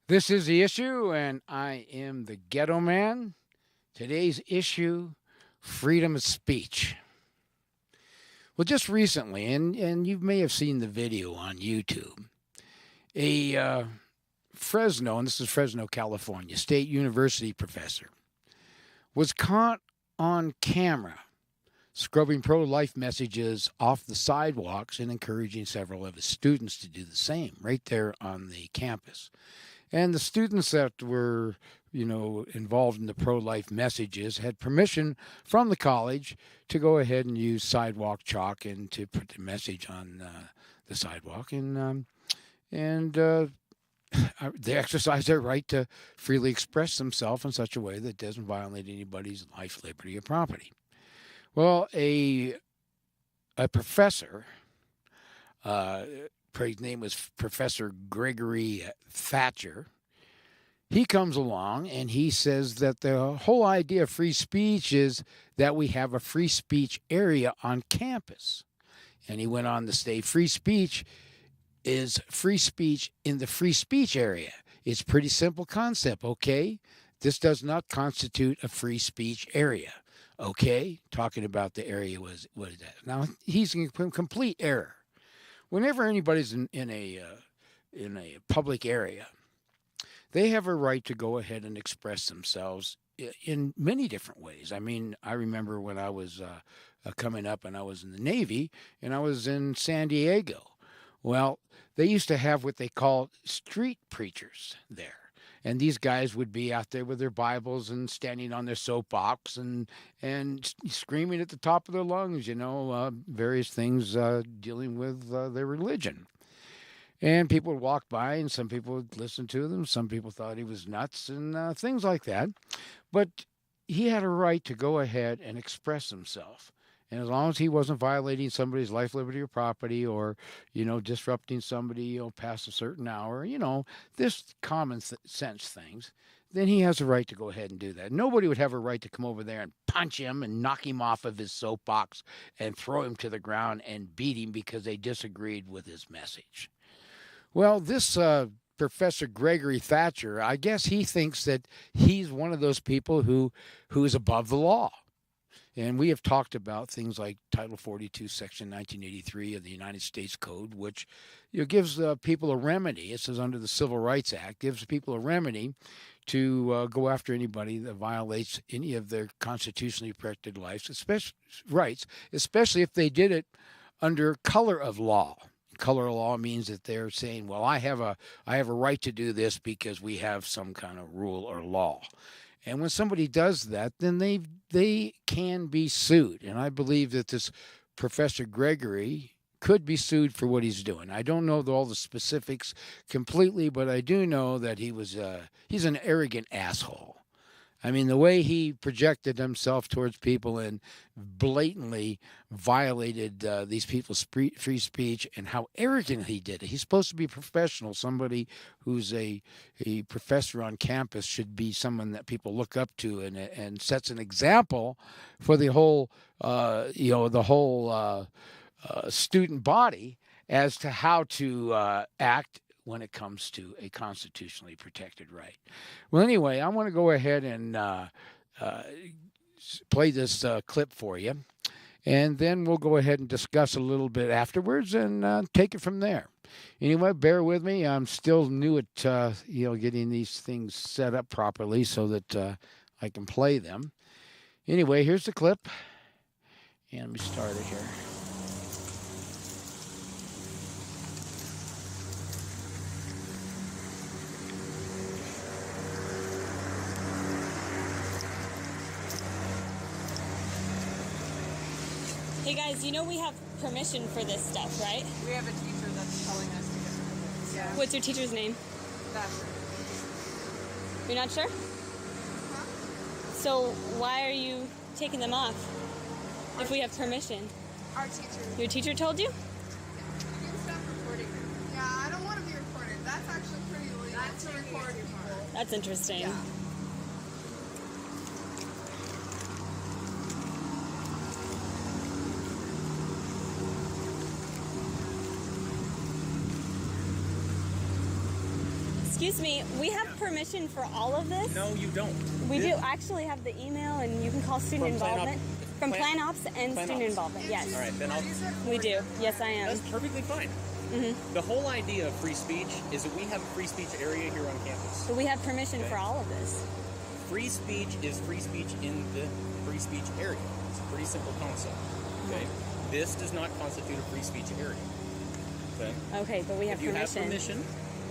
This is the issue, and I am the ghetto man. Today's issue, freedom of speech. Well, just recently, and you may have seen the video on YouTube, a Fresno, and this is Fresno, California, State University professor, was caught on camera scrubbing pro life messages off the sidewalks and encouraging several of his students to do the same right there on the campus. And the students that were, involved in the pro life messages had permission from the college to go ahead and use sidewalk chalk and to put the message on the sidewalk. And they exercise their right to freely express themselves in such a way that doesn't violate anybody's life, liberty, or property. Well, a professor, his name was Professor Gregory Thatcher. He comes along and he says that the whole idea of free speech is that we have a free speech area on campus. And he went on to say free speech is free speech in the free speech area. It's a pretty simple concept, okay? This does not constitute a free speech area, okay? Talking about the area was what is that? Now, he's in complete error. Whenever anybody's in a public area, they have a right to go ahead and express themselves in many different ways. I mean, I remember when I was coming up and I was in the Navy and I was in San Diego. Well, they used to have what they called street preachers there. And these guys would be out there with their Bibles and standing on their soapbox and screaming at the top of their lungs, various things dealing with their religion. And people would walk by, and some people would listen to them. Some people thought he was nuts and things like that. But he had a right to go ahead and express himself. And as long as he wasn't violating somebody's life, liberty, or property, or disrupting somebody, past a certain hour, this common sense things, then he has a right to go ahead and do that. Nobody would have a right to come over there and punch him and knock him off of his soapbox and throw him to the ground and beat him because they disagreed with his message. Well, this Professor Gregory Thatcher, I guess he thinks that he's one of those people who is above the law. And we have talked about things like Title 42, Section 1983 of the United States Code, which gives people a remedy. It says under the Civil Rights Act, gives people a remedy to go after anybody that violates any of their constitutionally protected rights, especially if they did it under color of law. Color of law means that they're saying, well, I have a right to do this because we have some kind of rule or law. And when somebody does that, then they can be sued. And I believe that this Professor Gregory could be sued for what he's doing. I don't know all the specifics completely, but I do know that he's an arrogant asshole. I mean, the way he projected himself towards people and blatantly violated these people's free speech and how arrogant he did it. He's supposed to be a professional. Somebody who's a professor on campus should be someone that people look up to and sets an example for the whole, student body as to how to act when it comes to a constitutionally protected right. Well, anyway, I want to go ahead and play this clip for you, and then we'll go ahead and discuss a little bit afterwards and take it from there. Anyway, bear with me. I'm still new at getting these things set up properly so that I can play them. Anyway, here's the clip, and let me start it here. Hey guys, we have permission for this stuff, right? We have a teacher that's telling us to get rid of it. Yeah. What's your teacher's name? That's You're not sure? Huh? So why are you taking them off if we have permission? Our teacher. Your teacher told you? You can stop recording. Yeah, I don't want to be recorded. That's actually pretty illegal. That's to record people. That's interesting. Yeah. Excuse me, we have permission for all of this? No, you don't. We do actually have the email, and you can call student involvement. From Plan Ops and student involvement, yes. All right, then We do. Yes, I am. That's perfectly fine. The whole idea of free speech is that we have a free speech area here on campus. But we have permission for all of this. Free speech is free speech in the free speech area. It's a pretty simple concept. Okay? This does not constitute a free speech area. Okay? Okay, but we have if you permission. have permission,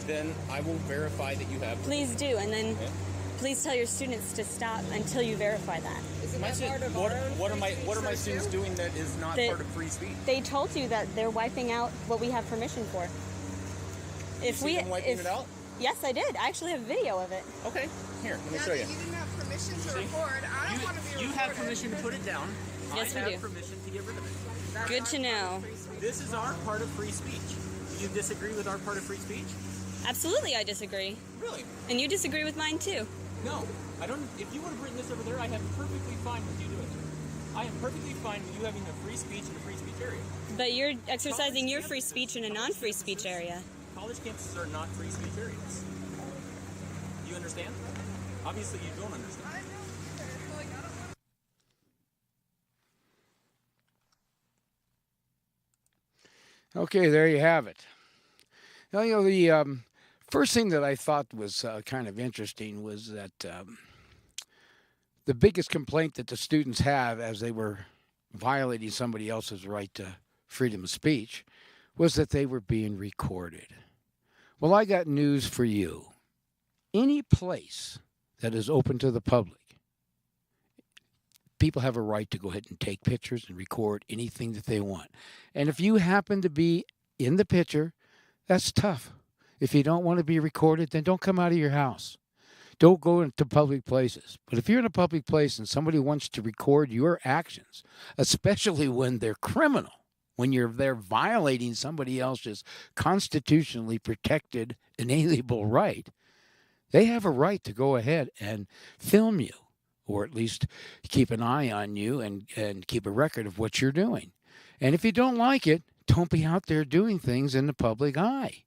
then I will verify that you have. Please do, and then please tell your students to stop until you verify that. What are my students doing that is not part of free speech? They told you that they're wiping out what we have permission for. If you see them wiping it out? Yes, I did. I actually have video of it. Okay, here, let me show you. You didn't have permission to record. I don't want to be recorded. You have permission to put it down. Yes, I we have do. permission to get rid of it. Good to know. This is our part of free speech. Do you disagree with our part of free speech? Absolutely, I disagree. Really? And you disagree with mine too. No, I don't. If you would have written this over there, I have perfectly fine with you doing it. I am perfectly fine with you having a free speech in a free speech area. But you're exercising your free speech in a non-free speech area. College campuses are not free speech areas. You understand? Obviously, you don't understand. Okay, there you have it. Now, the first thing that I thought was kind of interesting was that the biggest complaint that the students have as they were violating somebody else's right to freedom of speech was that they were being recorded. Well, I got news for you. Any place that is open to the public, people have a right to go ahead and take pictures and record anything that they want. And if you happen to be in the picture, that's tough. If you don't want to be recorded, then don't come out of your house. Don't go into public places. But if you're in a public place and somebody wants to record your actions, especially when they're criminal, when they're violating somebody else's constitutionally protected, inalienable right, they have a right to go ahead and film you, or at least keep an eye on you and keep a record of what you're doing. And if you don't like it, don't be out there doing things in the public eye.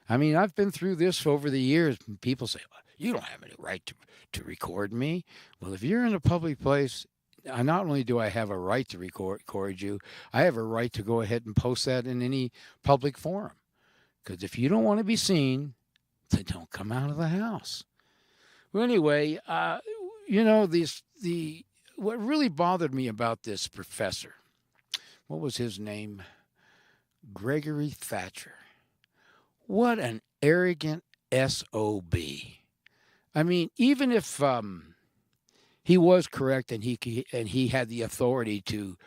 I mean, I've been through this over the years. And people say, well, you don't have any right to record me. Well, if you're in a public place, not only do I have a right to record you, I have a right to go ahead and post that in any public forum. Because if you don't want to be seen, then don't come out of the house. Well, anyway, what really bothered me about this professor, what was his name? Gregory Thatcher. What an arrogant SOB. I mean, even if he was correct and he had the authority to,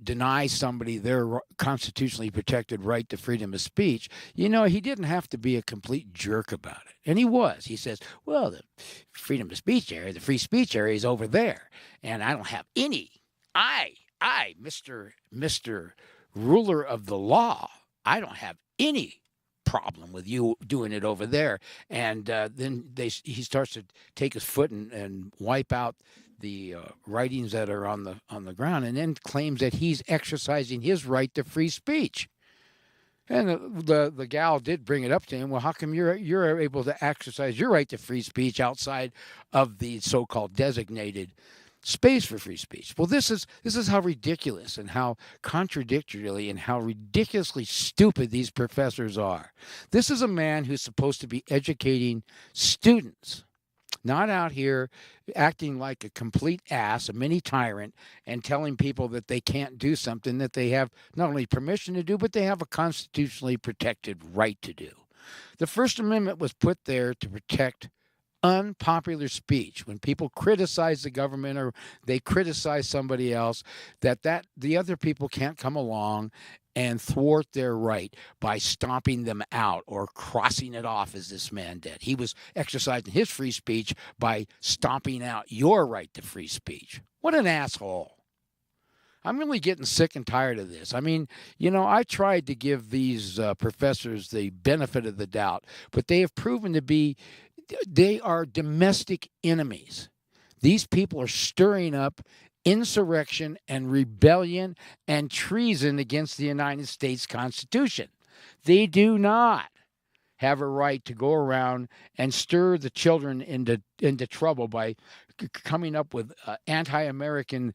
deny somebody their constitutionally protected right to freedom of speech, he didn't have to be a complete jerk about it. And he was. He says, well, the freedom of speech area, the free speech area is over there. And I don't have any. I, Mr. Ruler of the law, I don't have any problem with you doing it over there. And then he starts to take his foot and wipe out the writings that are on the ground, and then claims that he's exercising his right to free speech. And the gal did bring it up to him. Well, how come you're able to exercise your right to free speech outside of the so-called designated space for free speech? Well, this is how ridiculous and how contradictory and how ridiculously stupid these professors are. This is a man who's supposed to be educating students, not out here acting like a complete ass, a mini tyrant, and telling people that they can't do something that they have not only permission to do, but they have a constitutionally protected right to do. The First Amendment was put there to protect unpopular speech. When people criticize the government or they criticize somebody else, that the other people can't come along and thwart their right by stomping them out or crossing it off, as this man did. He was exercising his free speech by stomping out your right to free speech. What an asshole. I'm really getting sick and tired of this. I mean, I tried to give these professors the benefit of the doubt, but they have proven to be, they are domestic enemies. These people are stirring up insurrection and rebellion and treason against the United States Constitution. They do not have a right to go around and stir the children into trouble by coming up with anti-American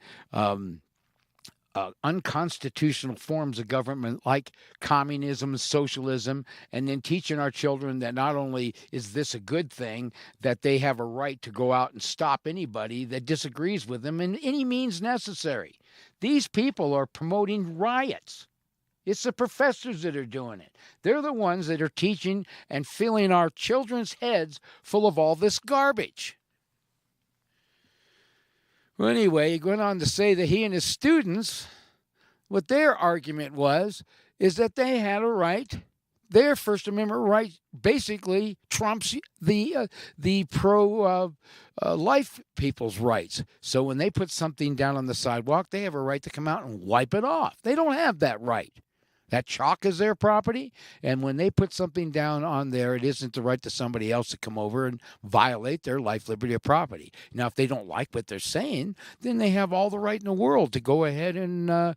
unconstitutional forms of government like communism, socialism, and then teaching our children that not only is this a good thing, that they have a right to go out and stop anybody that disagrees with them in any means necessary. These people are promoting riots. It's the professors that are doing it. They're the ones that are teaching and filling our children's heads full of all this garbage. Well, anyway, he went on to say that he and his students, what their argument is that they had a right. Their First Amendment right basically trumps the pro-life people's rights. So when they put something down on the sidewalk, they have a right to come out and wipe it off. They don't have that right. That chalk is their property, and when they put something down on there, it isn't the right to somebody else to come over and violate their life, liberty, or property. Now, if they don't like what they're saying, then they have all the right in the world to go ahead and,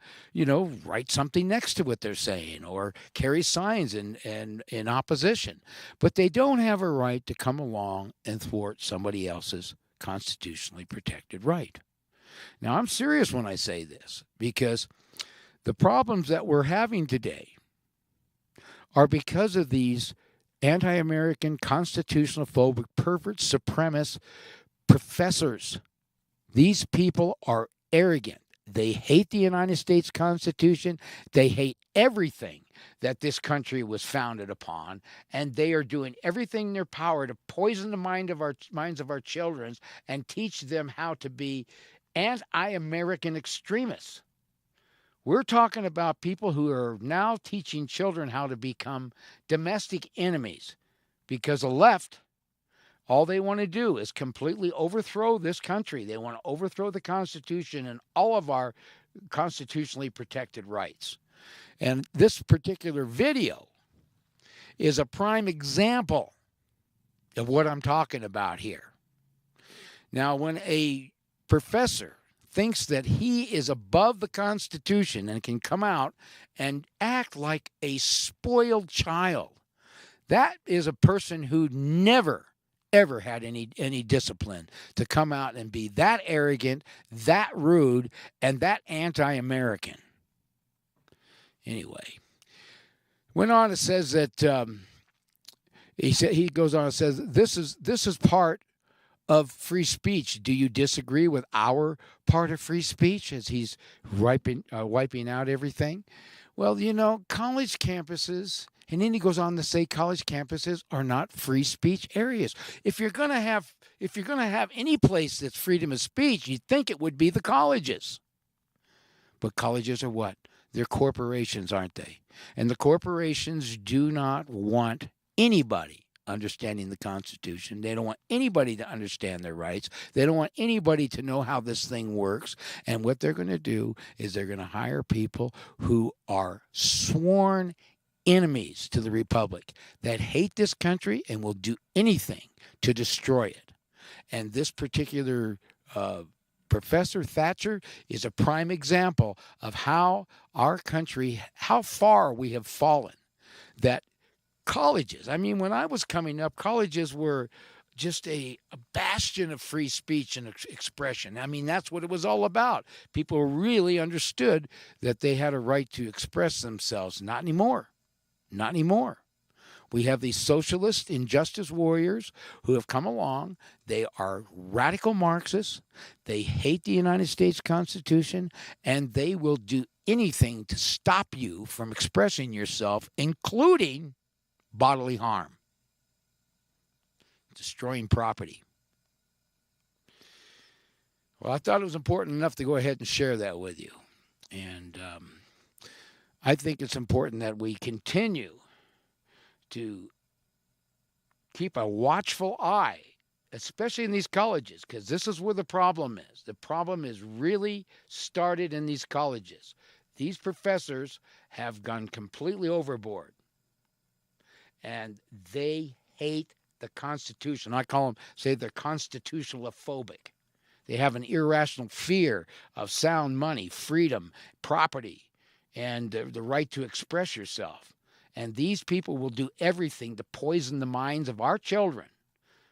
write something next to what they're saying or carry signs in opposition. But they don't have a right to come along and thwart somebody else's constitutionally protected right. Now, I'm serious when I say this, because the problems that we're having today are because of these anti-American, constitutional phobic, pervert, supremacist professors. These people are arrogant. They hate the United States Constitution. They hate everything that this country was founded upon, and they are doing everything in their power to poison the minds of our children and teach them how to be anti-American extremists. We're talking about people who are now teaching children how to become domestic enemies, because the left, all they want to do is completely overthrow this country. They want to overthrow the Constitution and all of our constitutionally protected rights. And this particular video is a prime example of what I'm talking about here. Now, when a professor thinks that he is above the Constitution and can come out and act like a spoiled child, that is a person who never, ever had any discipline to come out and be that arrogant, that rude, and that anti-American. Anyway, went on and says that he goes on and says this is part of free speech. Do you disagree with our part of free speech as he's wiping out everything? Well, college campuses, and then he goes on to say college campuses are not free speech areas. If you're going to have any place that's freedom of speech, you'd think it would be the colleges. But colleges are what? They're corporations, aren't they? And the corporations do not want anybody understanding the Constitution. They don't want anybody to understand their rights. They don't want anybody to know how this thing works. And what they're going to do is they're going to hire people who are sworn enemies to the Republic, that hate this country and will do anything to destroy it. And this particular Professor Thatcher is a prime example of how our country, how far we have fallen. That colleges, when I was coming up, colleges were just a bastion of free speech and expression. That's what it was all about. People really understood that they had a right to express themselves. Not anymore. Not anymore. We have these socialist injustice warriors who have come along. They are radical Marxists. They hate the United States Constitution, and they will do anything to stop you from expressing yourself, including bodily harm, destroying property. Well, I thought it was important enough to go ahead and share that with you. And I think it's important that we continue to keep a watchful eye, especially in these colleges, because this is where the problem is. The problem is really started in these colleges. These professors have gone completely overboard, and they hate the Constitution. I call them, say they're constitutionalophobic. They have an irrational fear of sound money, freedom, property, and the right to express yourself. And these people will do everything to poison the minds of our children.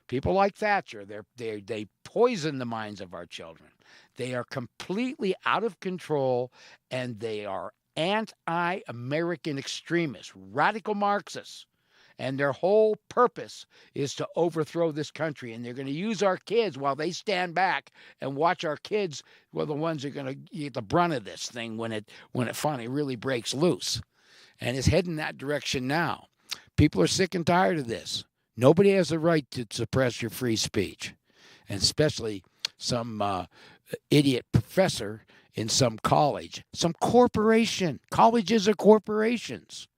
People like Thatcher, they poison the minds of our children. They are completely out of control, and they are anti-American extremists, radical Marxists. And their whole purpose is to overthrow this country. And they're going to use our kids while they stand back and watch our kids. Well, the ones who are going to get the brunt of this thing when it finally really breaks loose. And it's heading that direction now. People are sick and tired of this. Nobody has the right to suppress your free speech, and especially some idiot professor in some college, some corporation. Colleges are corporations.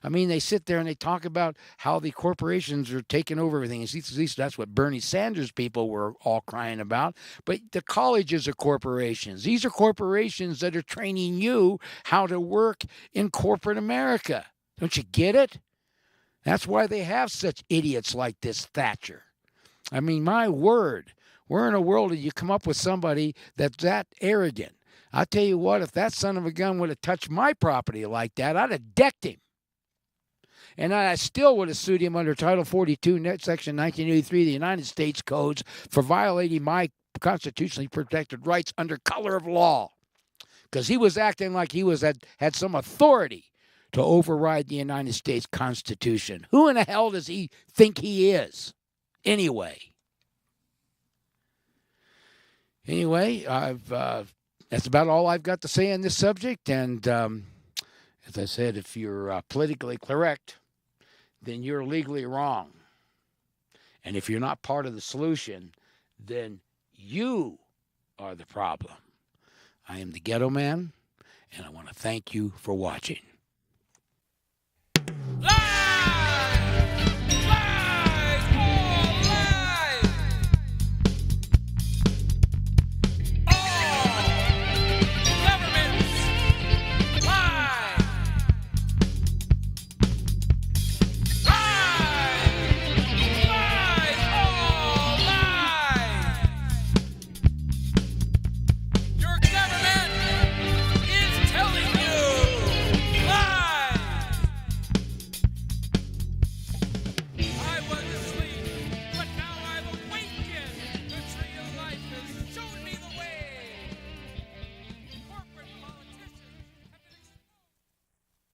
I mean, they sit there and they talk about how the corporations are taking over everything. At least that's what Bernie Sanders people were all crying about. But the colleges are corporations. These are corporations that are training you how to work in corporate America. Don't you get it? That's why they have such idiots like this Thatcher. I mean, my word, we're in a world that you come up with somebody that's that arrogant. I'll tell you what, if that son of a gun would have touched my property like that, I'd have decked him. And I still would have sued him under Title 42, Section 1983 of the United States Codes for violating my constitutionally protected rights under color of law. Because he was acting like he had some authority to override the United States Constitution. Who in the hell does he think he is? Anyway, that's about all I've got to say on this subject. And as I said, if you're politically correct, then you're legally wrong. And if you're not part of the solution, then you are the problem. I am the Ghetto Man, and I want to thank you for watching.